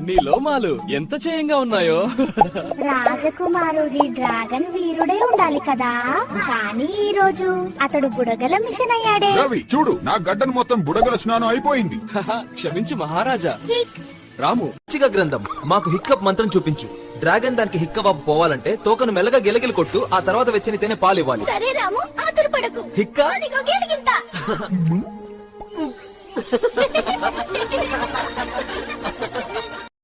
నీ లోమాలు ఎంత చేయంగా ఉన్నాయో. రాజకుమారుడి డ్రాగన్ వీరుడే ఉండాలి కదా, కానీ ఈ రోజు అతడు బుడగల మిషన్ అయ్యాడే. రవి చూడు, నా గడ్డను మొత్తం బుడగల స్నానం అయిపోయింది. క్షమించు మహారాజా. రాము, చిగ గ్రంథం మాకు హిక్కప్ మంత్రం చూపించు. డ్రాగన్ దానికి హిక్కవాపు పోవాలంటే తోకను మెల్లగా గెలగిలి కొట్టు, ఆ తర్వాత వెచ్చనితేనే పాలు ఇవ్వాలి. సరే రాము, ఆతురపడకు. హిక్క అదిగో గెలిగింత.